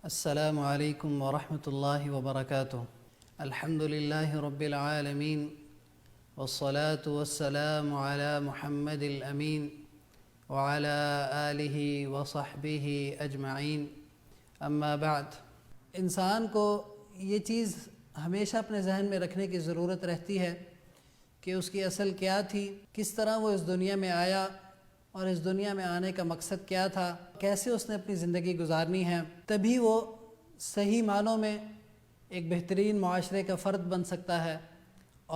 السلام علیکم ورحمۃ اللہ وبرکاتہ۔ الحمد للہ رب العالمین والصلاة والسلام علی محمد الامین وعلی آلہ وصحبہ اجمعین، اما بعد۔ انسان کو یہ چیز ہمیشہ اپنے ذہن میں رکھنے کی ضرورت رہتی ہے کہ اس کی اصل کیا تھی، کس طرح وہ اس دنیا میں آیا اور اس دنیا میں آنے کا مقصد کیا تھا، کیسے اس نے اپنی زندگی گزارنی ہے، تبھی وہ صحیح معنوں میں ایک بہترین معاشرے کا فرد بن سکتا ہے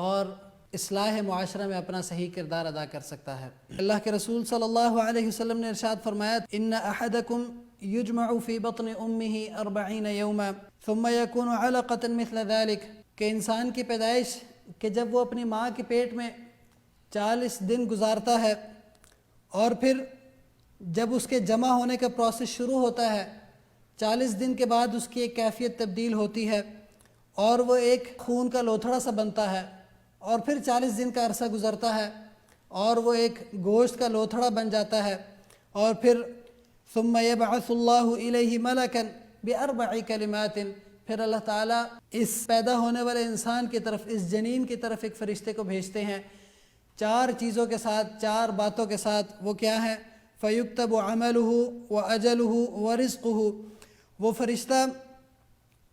اور اصلاح معاشرہ میں اپنا صحیح کردار ادا کر سکتا ہے۔ اللہ کے رسول صلی اللہ علیہ وسلم نے ارشاد فرمایا، ان احدکم یجمع فی بطن امہ 40 یوما ثم یکون علقۃ مثل ذلک، کہ انسان کی پیدائش کہ جب وہ اپنی ماں کے پیٹ میں 40 دن گزارتا ہے اور پھر جب اس کے جمع ہونے کا پروسیس شروع ہوتا ہے، 40 دن کے بعد اس کی ایک کیفیت تبدیل ہوتی ہے اور وہ ایک خون کا لوتھڑا سا بنتا ہے، اور پھر 40 دن کا عرصہ گزرتا ہے اور وہ ایک گوشت کا لوتھڑا بن جاتا ہے، اور پھر ثم یبعث اللہ الیہ ملکا باربع کلمات، پھر اللہ تعالیٰ اس پیدا ہونے والے انسان کی طرف، اس جنین کی طرف ایک فرشتے کو بھیجتے ہیں 4 چیزوں کے ساتھ، 4 باتوں کے ساتھ۔ وہ کیا ہے؟ فیکتب عملہ واجلہ ورزقہ، وہ فرشتہ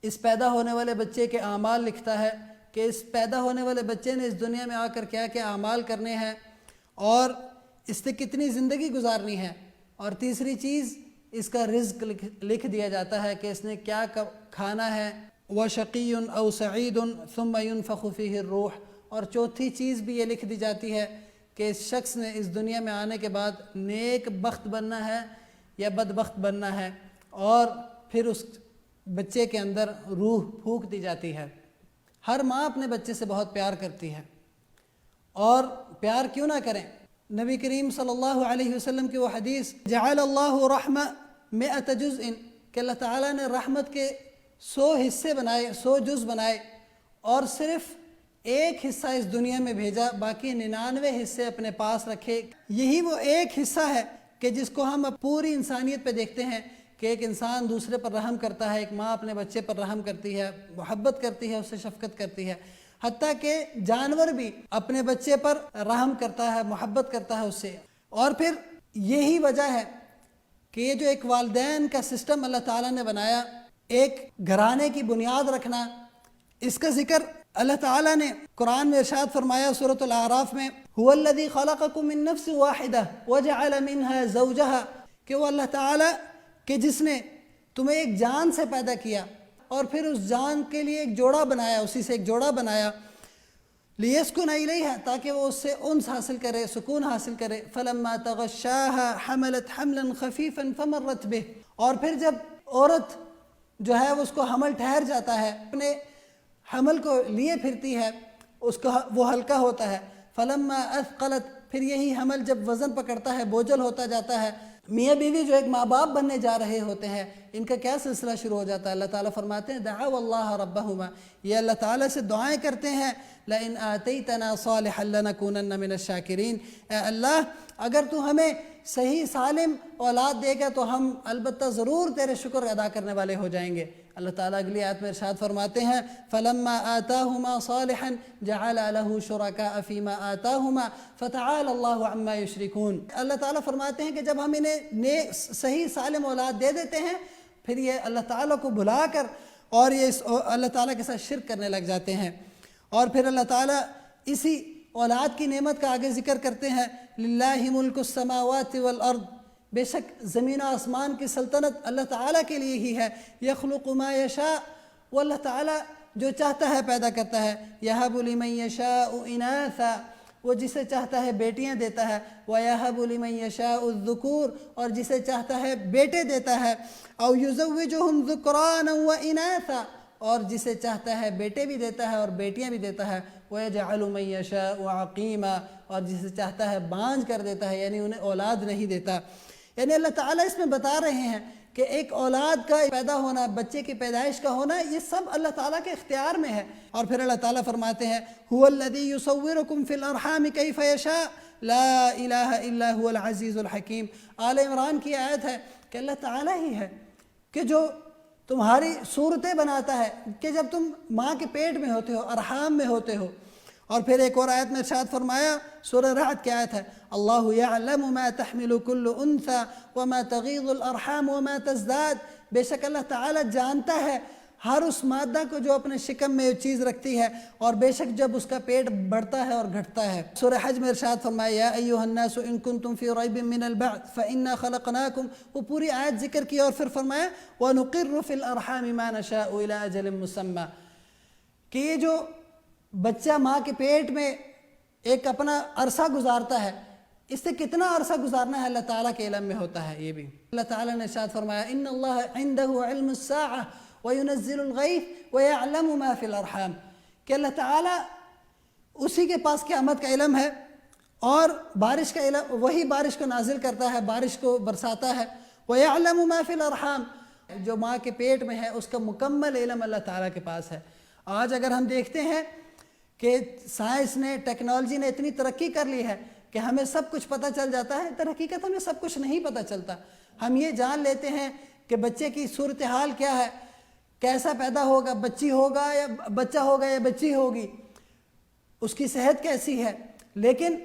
اس پیدا ہونے والے بچے کے اعمال لکھتا ہے کہ اس پیدا ہونے والے بچے نے اس دنیا میں آ کر کیا کیا اعمال کرنے ہیں اور اس نے کتنی زندگی گزارنی ہے، اور تیسری چیز اس کا رزق لکھ دیا جاتا ہے کہ اس نے کیا کھانا ہے، وشقی او سعید ثم ينفخ فیہ الروح، اور چوتھی چیز بھی یہ لکھ دی جاتی ہے کہ اس شخص نے اس دنیا میں آنے کے بعد نیک بخت بننا ہے یا بدبخت بننا ہے، اور پھر اس بچے کے اندر روح پھونک دی جاتی ہے۔ ہر ماں اپنے بچے سے بہت پیار کرتی ہے، اور پیار کیوں نہ کریں؟ نبی کریم صلی اللہ علیہ وسلم کی وہ حدیث، جعل اللہ رحمہ 100 جزء، کہ اللہ تعالیٰ نے رحمت کے 100 حصے بنائے، 100 جز بنائے، اور صرف ایک حصہ اس دنیا میں بھیجا، باقی 99 حصے اپنے پاس رکھے۔ یہی وہ ایک حصہ ہے کہ جس کو ہم اب پوری انسانیت پہ دیکھتے ہیں کہ ایک انسان دوسرے پر رحم کرتا ہے، ایک ماں اپنے بچے پر رحم کرتی ہے، محبت کرتی ہے، اس سے شفقت کرتی ہے، حتیٰ کہ جانور بھی اپنے بچے پر رحم کرتا ہے، محبت کرتا ہے اس سے۔ اور پھر یہی وجہ ہے کہ یہ جو ایک والدین کا سسٹم اللہ تعالیٰ نے بنایا، ایک گھرانے کی بنیاد رکھنا، اس کا ذکر اللہ تعالیٰ نے قرآن میں ارشاد فرمایا سورۃ الاعراف میں، هو الذی خلقکم من نفس واحدہ وجعل منها زوجہا، کہ وہ اللہ تعالیٰ کہ جس نے تمہیں ایک جان سے پیدا کیا اور پھر اس جان کے لیے ایک جوڑا بنایا، اسی سے ایک جوڑا بنایا، لیسکن الیہا، تاکہ وہ اس سے انس حاصل کرے، سکون حاصل کرے، فلما تغشاہا حملت حملا خفیفا فمرت بہ، اور پھر جب عورت جو ہے اس کو حمل ٹھہر جاتا ہے، اپنے حمل کو لیے پھرتی ہے، اس کو وہ ہلکا ہوتا ہے، فلما اثقلت، پھر یہی حمل جب وزن پکڑتا ہے، بوجھل ہوتا جاتا ہے، میاں بیوی جو ایک ماں باپ بننے جا رہے ہوتے ہیں، ان کا کیا سلسلہ شروع ہو جاتا ہے؟ اللہ تعالیٰ فرماتے ہیں، دعوا اللہ ربہما، یہ اللہ تعالیٰ سے دعائیں کرتے ہیں، لئن آتیتنا صالحا لنکونن من الشاکرین، اے اللہ اگر تو ہمیں صحیح سالم اولاد دے گا تو ہم البتہ ضرور تیرے شکر ادا کرنے والے ہو جائیں گے۔ اللہ تعالیٰ اگلی آیت میں ارشاد فرماتے ہیں، فلما آتاہما صالحا جعل له شرکاء فیما آتاہما فتعالی اللہ عما یشرکون۔ اللہ تعالیٰ فرماتے ہیں کہ جب ہم انہیں صحیح سالم اولاد دے دیتے ہیں، پھر یہ اللہ تعالیٰ کو بھلا کر اور یہ اللہ تعالیٰ کے ساتھ شرک کرنے لگ جاتے ہیں۔ اور پھر اللہ تعالیٰ اسی اولاد کی نعمت کا آگے ذکر کرتے ہیں، للہ ملک السماوات والارض، بے شک زمین و آسمان کی سلطنت اللہ تعالیٰ کے لیے ہی ہے، یخلق ما یشاء، وہ اللہ تعالیٰ جو چاہتا ہے پیدا کرتا ہے، یہب لمن یشاء اناثا، وہ جسے چاہتا ہے بیٹیاں دیتا ہے، وَيَهَبُ لِمَن يَشَاءُ الذُّكُورَ، اور جسے چاہتا ہے بیٹے دیتا ہے، أَوْ يُزَوِّجُهُمْ ذُكْرَانًا وَإِنَاثًا، اور جسے چاہتا ہے بیٹے بھی دیتا ہے اور بیٹیاں بھی دیتا ہے، وَيَجْعَلُ مَن يَشَاءُ عَقِيمًا، اور جسے چاہتا ہے بانجھ کر دیتا ہے، یعنی انہیں اولاد نہیں دیتا۔ یعنی اللہ تعالیٰ اس میں بتا رہے ہیں کہ ایک اولاد کا پیدا ہونا، بچے کی پیدائش کا ہونا، یہ سب اللہ تعالیٰ کے اختیار میں ہے۔ اور پھر اللہ تعالیٰ فرماتے ہیں، هو الذی یصورکم فی الارحام کیف یشاء لا الہ الا هو العزیز الحکیم۔ آل عمران کی آیت ہے کہ اللہ تعالیٰ ہی ہے کہ جو تمہاری صورتیں بناتا ہے کہ جب تم ماں کے پیٹ میں ہوتے ہو، ارحام میں ہوتے ہو۔ اور پھر ایک اور آیت میں ارشاد فرمایا، سورہ رعد کی آیت ہے، اللہ یعلم ما تحمل کل انثی وما تغیض الارحام وما تزداد، بے شک اللہ تعالیٰ جانتا ہے ہر اس مادہ کو جو اپنے شکم میں چیز رکھتی ہے، اور بے شک جب اس کا پیٹ بڑھتا ہے اور گھٹتا ہے۔ سورہ حج میں ارشاد فرمایا، یا ایھا الناس ان کنتم فی ریب من البعث فانا خلقناکم، وہ پوری آیت ذکر کی اور پھر فرمایا وَنُقِرُّ فِي الْأَرْحَامِ مَا نَشَاءُ إِلَىٰ أَجَلٍ مُّسَمًّى، کہ یہ جو بچہ ماں کے پیٹ میں ایک اپنا عرصہ گزارتا ہے، اس سے کتنا عرصہ گزارنا ہے اللہ تعالیٰ کے علم میں ہوتا ہے۔ یہ بھی اللہ تعالیٰ نے ارشاد فرمایا، ان اللہ عنده علم الساعہ وینزل الغیث ویعلم ما فی الارحام، کہ اللہ تعالیٰ اسی کے پاس قیامت کا علم ہے اور بارش کا علم، وہی بارش کو نازل کرتا ہے، بارش کو برساتا ہے۔ ویعلم ما فی الارحام، جو ماں کے پیٹ میں ہے اس کا مکمل علم اللہ تعالیٰ کے پاس ہے۔ آج اگر ہم دیکھتے ہیں کہ سائنس نے، ٹیکنالوجی نے اتنی ترقی کر لی ہے کہ ہمیں سب کچھ پتہ چل جاتا ہے، در حقیقت ہمیں سب کچھ نہیں پتہ چلتا۔ ہم یہ جان لیتے ہیں کہ بچے کی صورتحال کیا ہے، کیسا پیدا ہوگا، بچی ہوگا یا بچہ ہوگا یا بچی ہوگی، اس کی صحت کیسی ہے، لیکن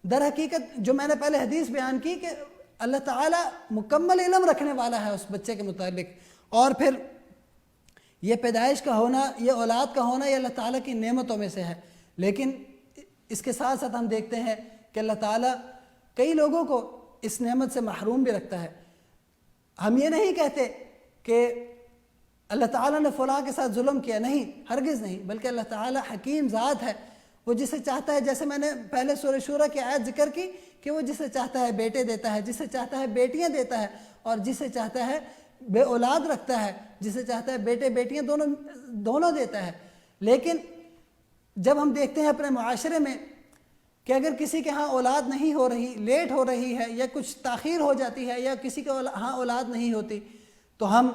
در حقیقت جو میں نے پہلے حدیث بیان کی کہ اللہ تعالیٰ مکمل علم رکھنے والا ہے اس بچے کے متعلق۔ اور پھر یہ پیدائش کا ہونا، یہ اولاد کا ہونا، یہ اللہ تعالیٰ کی نعمتوں میں سے ہے، لیکن اس کے ساتھ ساتھ ہم دیکھتے ہیں کہ اللہ تعالیٰ کئی لوگوں کو اس نعمت سے محروم بھی رکھتا ہے۔ ہم یہ نہیں کہتے کہ اللہ تعالیٰ نے فلاں کے ساتھ ظلم کیا، نہیں، ہرگز نہیں، بلکہ اللہ تعالیٰ حکیم ذات ہے، وہ جسے چاہتا ہے، جیسے میں نے پہلے سورہ شورى کی آیت ذکر کی کہ وہ جسے چاہتا ہے بیٹے دیتا ہے، جسے چاہتا ہے بیٹیاں دیتا ہے، اور جسے چاہتا ہے بے اولاد رکھتا ہے، جسے چاہتا ہے بیٹے بیٹیاں دونوں دیتا ہے۔ لیکن جب ہم دیکھتے ہیں اپنے معاشرے میں کہ اگر کسی کے ہاں اولاد نہیں ہو رہی، لیٹ ہو رہی ہے، یا کچھ تاخیر ہو جاتی ہے، یا کسی کے ہاں اولاد نہیں ہوتی، تو ہم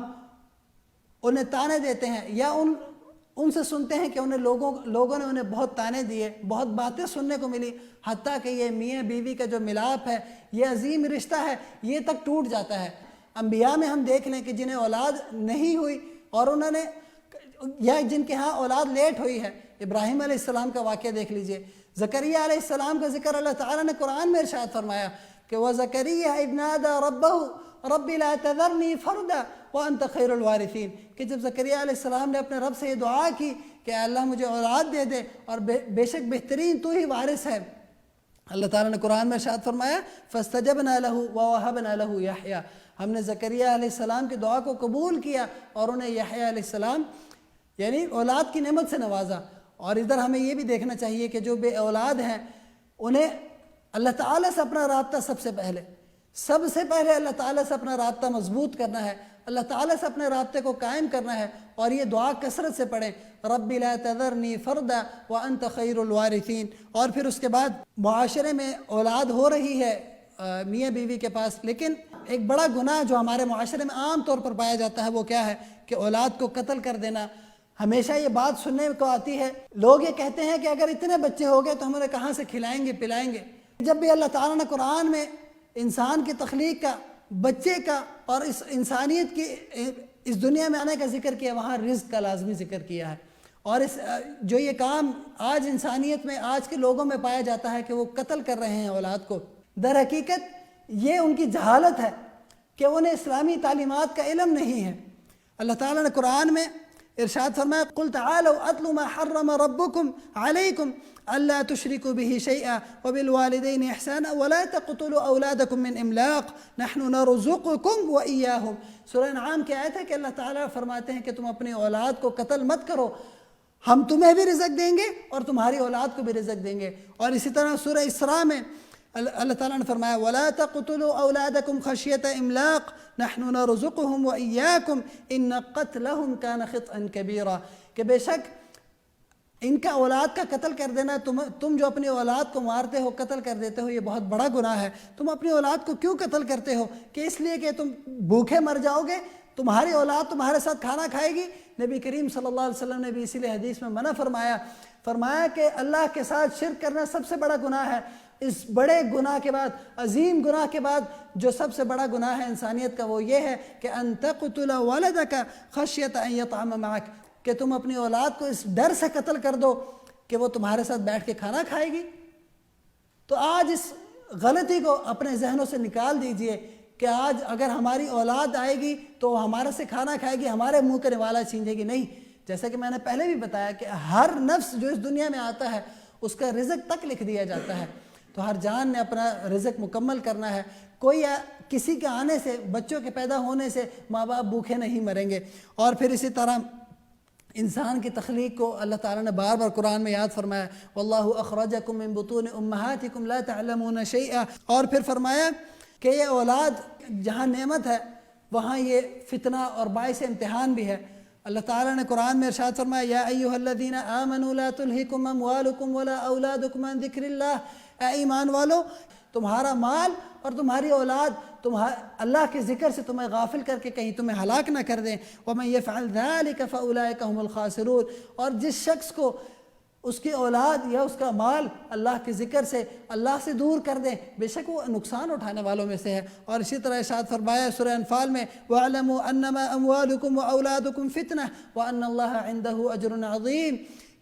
انہیں تانے دیتے ہیں، یا ان سے سنتے ہیں کہ لوگوں نے انہیں بہت تانے دیے، بہت باتیں سننے کو ملی، حتیٰ کہ یہ میاں بیوی کا جو ملاپ ہے، یہ عظیم رشتہ ہے، یہ تک ٹوٹ جاتا ہے۔ انبیاء میں ہم دیکھ لیں کہ جنہیں اولاد نہیں ہوئی اور انہوں نے، یا جن کے ہاں اولاد لیٹ ہوئی ہے، ابراہیم علیہ السلام کا واقعہ دیکھ لیجئے، زکریہ علیہ السلام کا ذکر اللہ تعالیٰ نے قرآن میں ارشاد فرمایا کہ وَزَكَرِيَّا إِذْ نَادَى رَبَّهُ رَبِّ لَا تَذَرْنِي فَرْدًا وَأَنْتَ خَيْرُ الْوَارِثِينَ، کہ جب زکریہ علیہ السلام نے اپنے رب سے یہ دعا کی کہ اللہ مجھے اولاد دے دے اور بے شک بہترین تو ہی وارث ہے، اللہ تعالیٰ نے قرآن میں ارشاد فرمایا فَاسْتَجَبْنَا لَهُ وَوَهَبْنَا لَهُ يَحْيَىٰ، ہم نے زکریہ علیہ السلام کی دعا کو قبول کیا اور انہیں یحییٰ علیہ السلام یعنی اولاد کی نعمت سے نوازا۔ اور ادھر ہمیں یہ بھی دیکھنا چاہیے کہ جو بے اولاد ہیں انہیں اللہ تعالیٰ سے اپنا رابطہ سب سے پہلے اللہ تعالیٰ سے اپنا رابطہ مضبوط کرنا ہے، اللہ تعالیٰ سے اپنے رابطے کو قائم کرنا ہے، اور یہ دعا کثرت سے پڑھیں، رب لا تذرنی فردا وانت خیر الوارثین۔ اور پھر اس کے بعد معاشرے میں اولاد ہو رہی ہے میاں بیوی کے پاس، لیکن ایک بڑا گناہ جو ہمارے معاشرے میں عام طور پر پایا جاتا ہے وہ کیا ہے کہ اولاد کو قتل کر دینا۔ ہمیشہ یہ بات سننے کو آتی ہے، لوگ یہ کہتے ہیں کہ اگر اتنے بچے ہو گئے تو ہم انہیں کہاں سے کھلائیں گے پلائیں گے۔ جب بھی اللہ تعالیٰ نے قرآن میں انسان کی تخلیق کا، بچے کا اور اس انسانیت کی اس دنیا میں آنے کا ذکر کیا، وہاں رزق کا لازمی ذکر کیا ہے۔ اور جو یہ کام آج انسانیت میں، آج کے لوگوں میں پایا جاتا ہے کہ وہ قتل کر رہے ہیں اولاد کو، در حقیقت یہ ان کی جہالت ہے کہ انہیں اسلامی تعلیمات کا علم نہیں ہے۔ اللہ تعالیٰ نے قرآن میں ارشاد فرمایا قُلْ تَعَالَوْا أَتْلُ مَا حَرَّمَ رَبُّكُمْ عَلَيْكُمْ أَلَّا تُشْرِكُوا بِهِ شَيْئًا وَبِالْوَالِدَيْنِ إِحْسَانًا وَلَا تَقْتُلُوا أَوْلَادَكُمْ مِنْ إِمْلَاقٍ نَحْنُ نَرْزُقُكُمْ وَإِيَّاهُمْ۔ سورہ انعام کی آیت ہے کہ اللہ تعالیٰ فرماتے ہیں کہ تم اپنی اولاد کو قتل مت کرو، ہم تمہیں بھی رزق دیں گے اور تمہاری اولاد کو بھی رزق دیں گے۔ اور اسی طرح سورہ اسراء میں اللہ تعالیٰ نے فرمایا وَلَا تَقْتُلُوا أَوْلَادَكُمْ خَشْيَةَ إِمْلَاقٍ نَحْنُ نَرْزُقُهُمْ وَإِيَّاكُمْ إِنَّ قَتْلَهُمْ كَانَ خِطْئًا كَبِيرًا، کہ بے شک ان کا اولاد کا قتل کر دینا، تم جو اپنی اولاد کو مارتے ہو، قتل کر دیتے ہو، یہ بہت بڑا گناہ ہے۔ تم اپنی اولاد کو کیوں قتل کرتے ہو؟ کہ اس لیے کہ تم بھوکے مر جاؤ گے، تمہاری اولاد تمہارے ساتھ کھانا کھائے گی۔ نبی کریم صلی اللہ علیہ وسلم نے بھی اسی لیے حدیث میں منع فرمایا کہ اللہ کے ساتھ شرک کرنا سب سے بڑا گناہ ہے۔ اس بڑے گناہ کے بعد، عظیم گناہ کے بعد جو سب سے بڑا گناہ ہے انسانیت کا، وہ یہ ہے کہ ان تقتل ولدک خشیۃ ان یطعم معک، کہ تم اپنی اولاد کو اس ڈر سے قتل کر دو کہ وہ تمہارے ساتھ بیٹھ کے کھانا کھائے گی۔ تو آج اس غلطی کو اپنے ذہنوں سے نکال دیجئے کہ آج اگر ہماری اولاد آئے گی تو ہمارے سے کھانا کھائے گی، ہمارے منہ کا نوالا چھینجے گی، نہیں۔ جیسا کہ میں نے پہلے بھی بتایا کہ ہر نفس جو اس دنیا میں آتا ہے اس کا رزق تک لکھ دیا جاتا ہے، تو ہر جان نے اپنا رزق مکمل کرنا ہے۔ کوئی کسی کے آنے سے، بچوں کے پیدا ہونے سے ماں باپ بھوکے نہیں مریں گے۔ اور پھر اسی طرح انسان کی تخلیق کو اللہ تعالیٰ نے بار بار قرآن میں یاد فرمایا، واللہ اخرجکم من بطون امہاتکم لا تعلمون شیئا، اور پھر فرمایا کہ یہ اولاد جہاں نعمت ہے وہاں یہ فتنہ اور باعث امتحان بھی ہے۔ اللہ تعالیٰ نے قرآن میں ارشاد فرمایا، یا ایھا الذین آمنوا لا تلہکم اموالکم ولا اولادکم عن ذکر اللہ، اے ایمان والو تمہارا مال اور تمہاری اولاد اللہ کے ذکر سے تمہیں غافل کر کے کہیں تمہیں ہلاک نہ کر دیں۔ وَمَن يَفْعَلْ ذَلِكَ فَأُولَٰئِكَ هُمُ الْخَاسِرُونَ، اور جس شخص کو اس کی اولاد یا اس کا مال اللہ کے ذکر سے اللہ سے دور کر دیں، بے شک وہ نقصان اٹھانے والوں میں سے ہے۔ اور اسی طرح ارشاد فرمایا سورہ انفال میں، وَاعْلَمُوا أَنَّمَا أَمْوَالُكُمْ وَأَوْلَادُكُمْ فِتْنَةٌ وَأَنَّ اللَّهَ عِندَهُ أَجْرٌ عَظِيمٌ،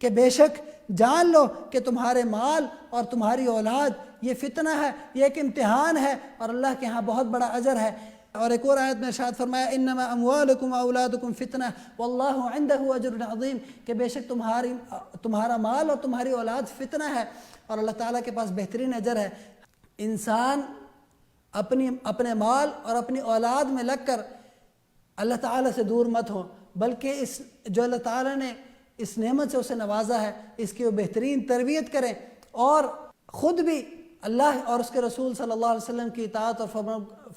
کہ بے شک جان لو کہ تمہارے مال اور تمہاری اولاد یہ فتنہ ہے، یہ ایک امتحان ہے، اور اللہ کے ہاں بہت بڑا اجر ہے۔ اور ایک اور آیت میں ارشاد فرمایا، انما اموالکم واولادکم فتنہ واللہ عندہ اجر عظیم، کہ بے شک تمہارا مال اور تمہاری اولاد فتنہ ہے اور اللہ تعالیٰ کے پاس بہترین اجر ہے۔ انسان اپنے مال اور اپنی اولاد میں لگ کر اللہ تعالیٰ سے دور مت ہو، بلکہ جو اللہ تعالیٰ نے اس نعمت سے اسے نوازا ہے اس کی وہ بہترین تربیت کریں، اور خود بھی اللہ اور اس کے رسول صلی اللہ علیہ وسلم کی اطاعت اور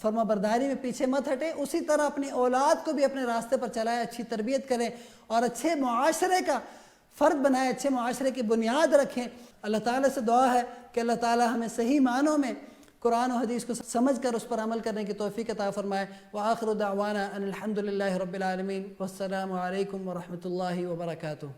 فرما برداری میں پیچھے مت ہٹیں، اسی طرح اپنی اولاد کو بھی اپنے راستے پر چلائیں، اچھی تربیت کریں اور اچھے معاشرے کا فرد بنائیں، اچھے معاشرے کی بنیاد رکھیں۔ اللہ تعالیٰ سے دعا ہے کہ اللہ تعالیٰ ہمیں صحیح معنوں میں قرآن و حدیث کو سمجھ کر اس پر عمل کرنے کی توفیق عطا فرمائے۔ وآخر دعوانا ان الحمد للہ رب العالمین، والسلام علیکم ورحمۃ اللہ وبرکاتہ۔